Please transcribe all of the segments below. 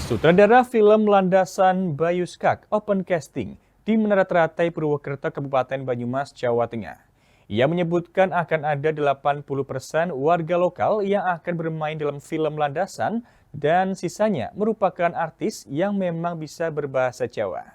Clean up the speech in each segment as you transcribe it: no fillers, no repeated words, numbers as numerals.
Sutradara film Landasan Bayu Skak open casting di Menara Teratai Purwokerto, Kabupaten Banyumas, Jawa Tengah. Ia menyebutkan akan ada 80% warga lokal yang akan bermain dalam film Landasan dan sisanya merupakan artis yang memang bisa berbahasa Jawa.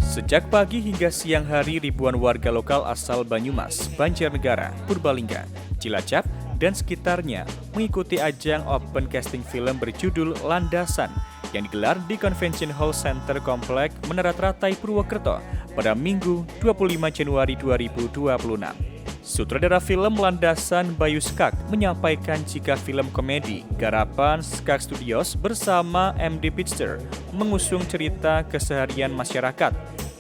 Sejak pagi hingga siang hari, ribuan warga lokal asal Banyumas, Banjarnegara, Purbalingga, Cilacap, dan sekitarnya mengikuti ajang open casting film berjudul Landasan yang digelar di Convention Hall Center Komplek Menara Teratai Purwokerto pada Minggu 25 Januari 2026. Sutradara film Landasan Bayu Skak menyampaikan jika film komedi garapan Skak Studios bersama MD Pictures mengusung cerita keseharian masyarakat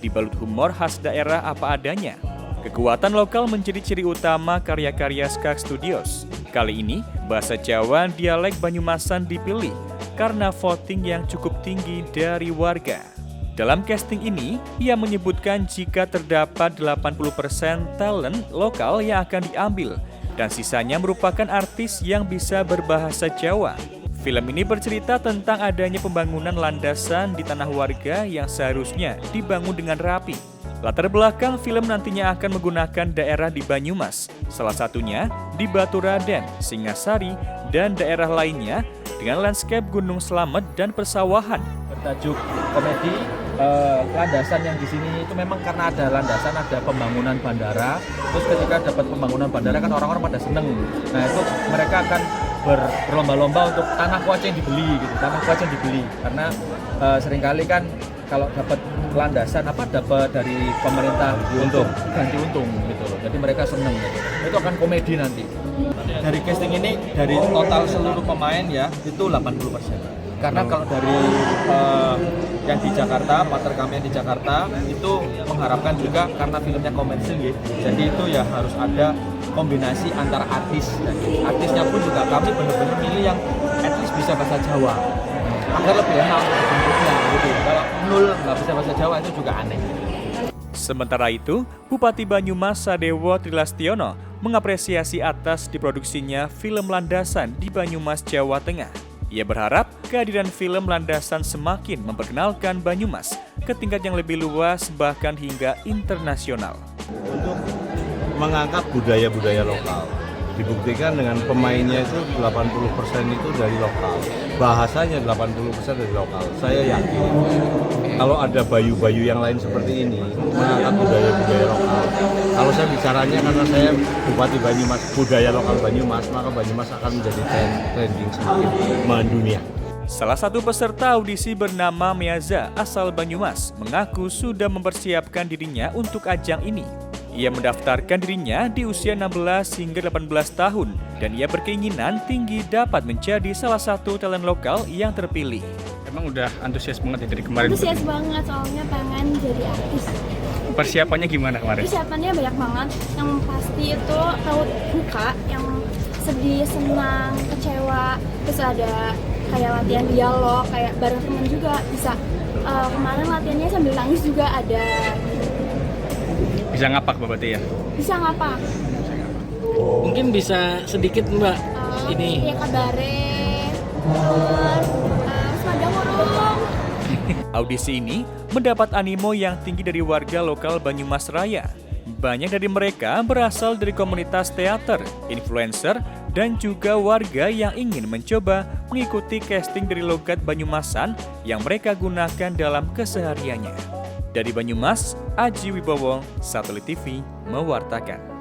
dibalut humor khas daerah apa adanya. Kekuatan lokal menjadi ciri utama karya-karya Skak Studios. Kali ini, bahasa Jawa dialek Banyumasan dipilih karena voting yang cukup tinggi dari warga. Dalam casting ini, ia menyebutkan jika terdapat 80% talent lokal yang akan diambil dan sisanya merupakan artis yang bisa berbahasa Jawa. Film ini bercerita tentang adanya pembangunan landasan di tanah warga yang seharusnya dibangun dengan rapi. Latar belakang film nantinya akan menggunakan daerah di Banyumas, salah satunya di Baturaden, Singasari, dan daerah lainnya dengan landscape Gunung Slamet dan persawahan. Bertajuk komedi landasan yang di sini itu memang karena ada landasan, ada pembangunan bandara. Terus ketika dapat pembangunan bandara kan orang-orang pada seneng. Nah itu mereka akan berlomba-lomba untuk tanah kuaci yang dibeli gitu, tanah kuaci yang dibeli karena seringkali kan kalau dapat landasan dapat dari pemerintah ganti untung gitu loh. Jadi mereka seneng gitu. Itu akan komedi nanti. Dari casting ini dari total seluruh pemain ya itu 80%. Karena kalau dari yang di Jakarta, partner kami yang di Jakarta itu mengharapkan juga karena filmnya komersil ya. Jadi itu ya harus ada kombinasi antara artis dan artisnya pun juga kami benar-benar milih yang at least bisa bahasa Jawa. Agar lebih enak untuk bentuknya gitu. Kalau nol nggak bisa bahasa Jawa itu juga aneh. Sementara itu, Bupati Banyumas Sadewo Trilastiono mengapresiasi atas diproduksinya film Landasan di Banyumas, Jawa Tengah. Ia berharap kehadiran film Landasan semakin memperkenalkan Banyumas ke tingkat yang lebih luas bahkan hingga internasional. Untuk mengangkat budaya-budaya lokal, dibuktikan dengan pemainnya itu 80% itu dari lokal, bahasanya 80% dari lokal. Saya yakin kalau ada bayu-bayu yang lain seperti ini mengangkat budaya-budaya lokal. Kalau saya bicaranya karena saya Bupati Banyumas, budaya lokal Banyumas, maka Banyumas akan menjadi trending semakin mendunia. Salah satu peserta audisi bernama Meaza asal Banyumas mengaku sudah mempersiapkan dirinya untuk ajang ini. Ia mendaftarkan dirinya di usia 16 hingga 18 tahun dan ia berkeinginan tinggi dapat menjadi salah satu talent lokal yang terpilih. Emang udah antusias banget ya dari kemarin? Antusias banget, soalnya pengen jadi artis. Persiapannya gimana kemarin? Persiapannya banyak banget, yang pasti itu raut muka, yang sedih, senang, kecewa. Terus ada kayak latihan dialog, kayak bareng teman juga bisa. Kemarin latihannya sambil nangis juga ada. Bisa ngapak berarti ya? Bisa ngapak. Mungkin bisa sedikit Mbak ini. Ya kabare. Terus pada ngorong. Audisi ini mendapat animo yang tinggi dari warga lokal Banyumas Raya. Banyak dari mereka berasal dari komunitas teater, influencer, dan juga warga yang ingin mencoba mengikuti casting dari logat Banyumasan yang mereka gunakan dalam kesehariannya. Dari Banyumas, Aji Wibowo, Satelit TV, mewartakan.